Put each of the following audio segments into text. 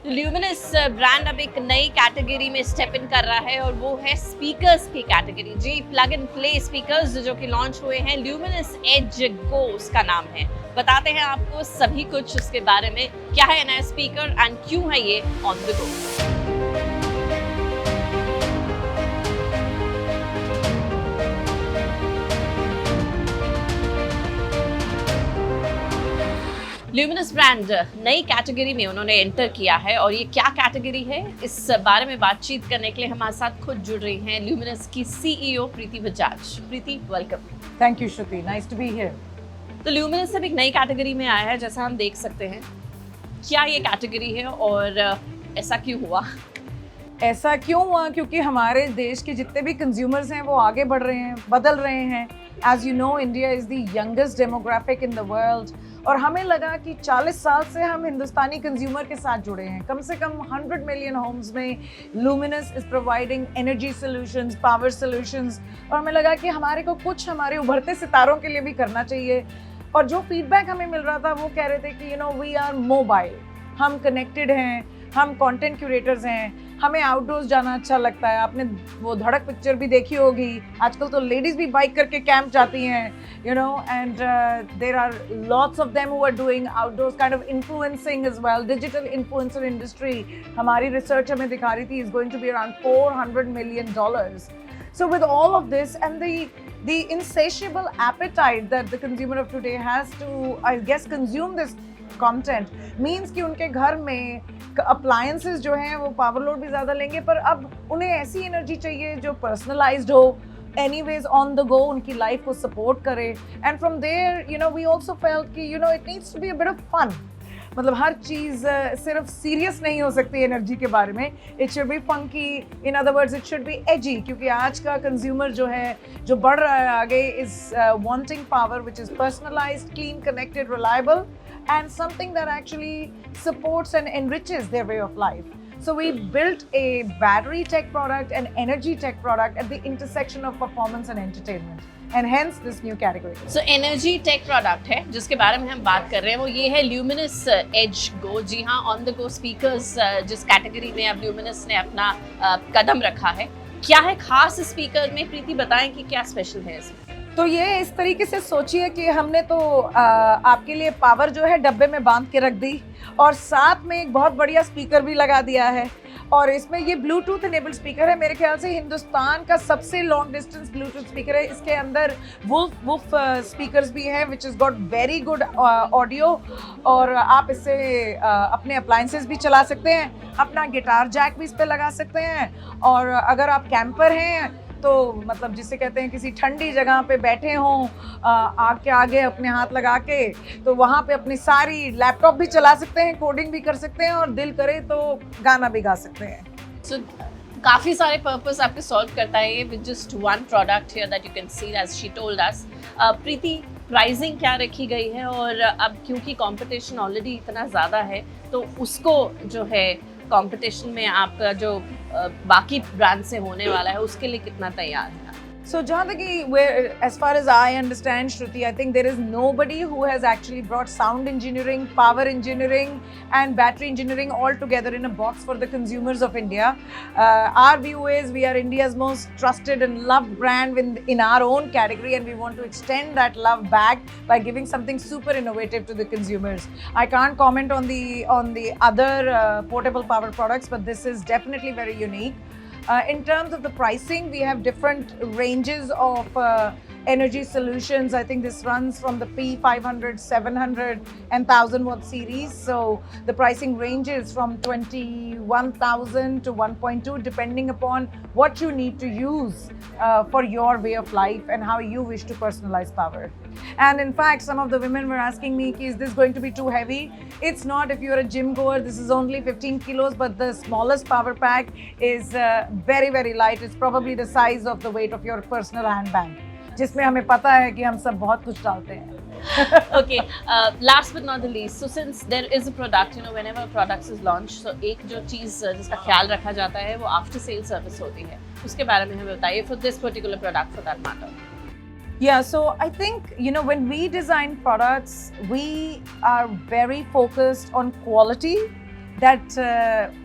Luminous brand अब एक नई कैटेगरी में स्टेप इन कर रहा है और वो है स्पीकर्स की कैटेगरी। जी, प्लग एंड प्ले स्पीकर्स जो कि लॉन्च हुए हैं, ल्यूमिनस एज गो उसका नाम है। बताते हैं आपको सभी कुछ उसके बारे में, क्या है नया स्पीकर एंड क्यों है ये on the go. Luminous brand नई कैटेगरी में उन्होंने एंटर किया है और ये क्या कैटेगरी है, इस बारे में बातचीत करने के लिए हमारे साथ खुद जुड़ रही हैं ल्यूमिनस की CEO Preeti Bajaj. Preeti, welcome. Thank you Shruti, nice to be here. तो ल्यूमिनस अब एक नई कैटेगरी में आया है, जैसा हम देख सकते हैं। क्या ये कैटेगरी है और ऐसा क्यों हुआ? ऐसा क्यों हुआ? क्योंकि हमारे देश के जितने भी कंज्यूमर्स हैं वो आगे बढ़ रहे हैं, बदल रहे हैं। As you know, India is the youngest demographic in the world और हमें लगा कि 40 साल से हम हिंदुस्तानी कंज्यूमर के साथ जुड़े हैं। कम से कम 100 मिलियन होम्स में luminous is providing energy solutions, power solutions, और हमें लगा कि हमारे को कुछ हमारे उभरते सितारों के लिए भी करना चाहिए। और जो फीडबैक हमें मिल रहा था वो कह रहे थे कि you know we are mobile, हम कनेक्टेड हैं, हम कंटेंट क्यूरेटर्स हैं, हमें आउटडोर्स जाना अच्छा लगता है। आपने वो धड़क पिक्चर भी देखी होगी, आजकल तो लेडीज भी बाइक करके कैंप जाती हैं, you know, and there are lots of them who are doing outdoors kind of influencing as well. Digital influencer industry, हमारी रिसर्च हमें दिखा रही थी, is going to be around $400 million. So with all of this and the insatiable appetite that the consumer of today has to, I guess, consume this content means कि उनके घर में appliances जो हैं वो पावर लोड भी ज़्यादा लेंगे, पर अब उन्हें ऐसी एनर्जी चाहिए जो पर्सनलाइज्ड हो, anyways on the go उनकी लाइफ को सपोर्ट करे। and from there, you know, we also felt कि you know it needs to be a bit of fun. मतलब हर चीज़ सिर्फ सीरियस नहीं हो सकती एनर्जी के बारे में। It should be funky, in other words it should be edgy, क्योंकि आज का कंज्यूमर जो है, जो बढ़ रहा है आगे, is wanting power which is personalised, clean, connected, reliable and something that actually supports and enriches their way of life. So we built a battery tech product and energy tech product at the intersection of performance and entertainment. And hence this new category. So energy tech product है जिसके बारे में हम बात कर रहे हैं, वो ये है ल्यूमिनस एज गो। जी हाँ, ऑन द गो स्पीकर्स जिस कैटेगरी में अब ल्यूमिनस ने अपना कदम रखा है। क्या है खास स्पीकर में? प्रीति बताएं कि क्या स्पेशल है इसमें। तो ये इस तरीके से सोचिए कि हमने तो आपके लिए पावर जो है डब्बे में बांध के रख दी और साथ में एक बहुत बढ़िया स्पीकर भी लगा दिया है। और इसमें ये ब्लूटूथ इनेबल्ड स्पीकर है, मेरे ख्याल से हिंदुस्तान का सबसे लॉन्ग डिस्टेंस ब्लूटूथ स्पीकर है। इसके अंदर वुल्फ स्पीकर्स भी हैं which is got very good audio, और आप इससे अपने अप्लायंसेस भी चला सकते हैं, अपना गिटार जैक भी इस पर लगा सकते हैं। और अगर आप कैंपर हैं तो मतलब जिसे कहते हैं किसी ठंडी जगह पे बैठे हों, आग के आगे अपने हाथ लगा के, तो वहाँ पे अपनी सारी लैपटॉप भी चला सकते हैं, कोडिंग भी कर सकते हैं, और दिल करे तो गाना भी गा सकते हैं। So, काफ़ी सारे पर्पस आपके सॉल्व करता है ये with just one product here that you can see as she told us. Preeti, pricing क्या रखी गई है? और अब क्योंकि कंपटीशन ऑलरेडी इतना ज़्यादा है, तो उसको जो है कंपटीशन में आपका जो बाकी ब्रांड से होने वाला है उसके लिए कितना तैयार है? So जहाँ तक कि as far as I understand, Shruti, I think there is nobody who has actually brought sound engineering, power engineering and battery engineering all together in a box for the consumers of India. Our view is we are India's most trusted and loved brand in our own category, and we want to extend that love back by giving something super innovative to the consumers. I can't comment on the other portable power products, but this is definitely very unique. In terms of the pricing, we have different ranges of energy solutions. I think this runs from the P500, 700 and 1000 watt series. So the pricing ranges from 21,000 to 1.2 depending upon what you need to use for your way of life and how you wish to personalize power. And in fact, some of the women were asking me, is this going to be too heavy? It's not. If you're a gym goer, this is only 15 kilos, but the smallest power pack is very, very light. It's probably the size of the weight of your personal handbag, जिसमें हमें पता है कि हम सब बहुत कुछ डालते हैं। Okay, last but not the least, so since there is a product, you know, whenever a product is launched, so एक जो चीज़ जिसका ख्याल रखा जाता है वो आफ्टर सेल सर्विस होती है, उसके बारे में हमें बताइए for this particular product for that matter. Yeah, so I think, you know, when we design products, we are very focused on quality that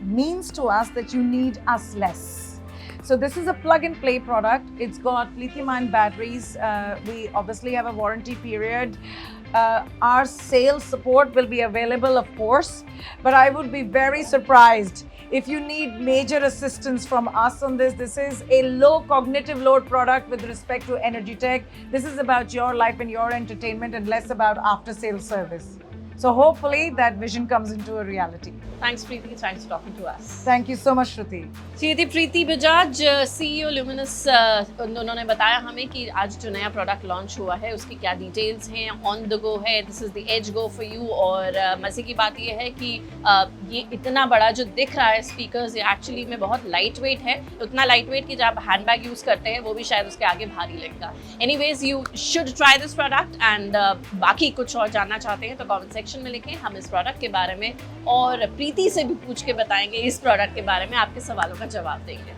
means to us that you need us less. So this is a plug-and-play product. It's got lithium-ion batteries. We obviously have a warranty period. Our sales support will be available, of course, but I would be very surprised if you need major assistance from us on this. This is a low cognitive load product with respect to Energy Tech. This is about your life and your entertainment and less about after-sales service. So hopefully that vision comes into a reality. Thanks, Preeti. Thanks for talking to us. Thank you so much, Shruti. जी थी प्रीति Bajaj, CEO luminous. उन्होंने बताया हमें कि आज जो नया product launch हुआ है उसकी क्या डिटेल्स हैं, ऑन द गो है, this is the edge go for you. और मज़े की बात ये है कि ये इतना बड़ा जो दिख रहा है स्पीकर्स, ये एक्चुअली में बहुत लाइट वेट है, उतना लाइट वेट कि जब आप हैंड बैग यूज़ करते हैं वो भी शायद उसके आगे भारी लगेगा। Anyways, you should try this product and बाकी कुछ और जानना चाहते हैं तो कमेंट सेक्शन में लिखें, हम इस प्रोडक्ट के बारे में और प्रीति से भी पूछ के बताएंगे इस प्रोडक्ट के बारे में, आपके सवालों का जवाब देंगे।